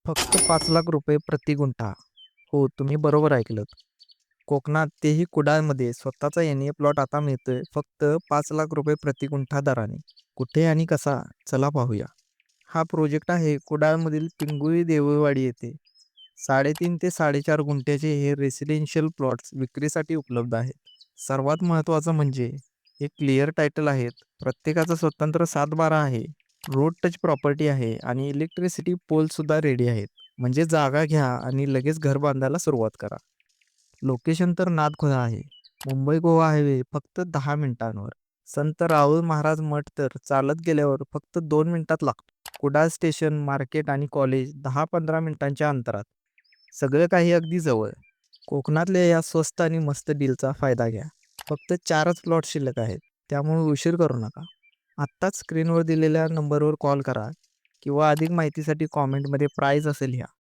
फक्त 5 लाख रुपये प्रति गुंठा. हो, तुम्ही बरोबर ऐकलंत. कोकणात तेही कुडाळमध्ये स्वतःचा NA प्लॉट आता मिळतोय फक्त 5 लाख रुपये प्रति गुंठा दराने. कुठे आणि कसा? चला पाहूया. हा प्रोजेक्ट आहे कुडाळमधील पिंगुळी देऊळवाडी येथे. 3.5 ते 4.5 गुंठ्याचे हे रेसिडेन्शियल प्लॉट्स विक्रीसाठी उपलब्ध आहेत. सर्वात महत्त्वाचं म्हणजे हे क्लिअर टायटल आहेत. प्रत्येकाचा स्वतंत्र 7/12 आहे. रोड टच प्रॉपर्टी आहे आणि इलेक्ट्रिसिटी पोलसुद्धा रेडी आहेत. म्हणजे जागा घ्या आणि लगेच घर बांधायला सुरुवात करा. लोकेशन तर नादखुळा आहे. मुंबई गोवा हायवे फक्त 10 मिनिटांवर. संत राहुल महाराज मठ तर चालत गेल्यावर फक्त 2 मिनिटात लागतो. कुडाळ स्टेशन, मार्केट आणि कॉलेज 10-15 मिनिटांच्या अंतरात. सगळं काही अगदी जवळ. कोकणातल्या या स्वस्त आणि मस्त डीलचा फायदा घ्या. फक्त 4च प्लॉट शिल्लक आहेत. त्यामुळे उशीर करू नका. आत्ताच स्क्रीनवर दिलेल्या नंबरवर कॉल करा किंवा अधिक माहितीसाठी कॉमेंटमध्ये प्राईस असेल लिहा.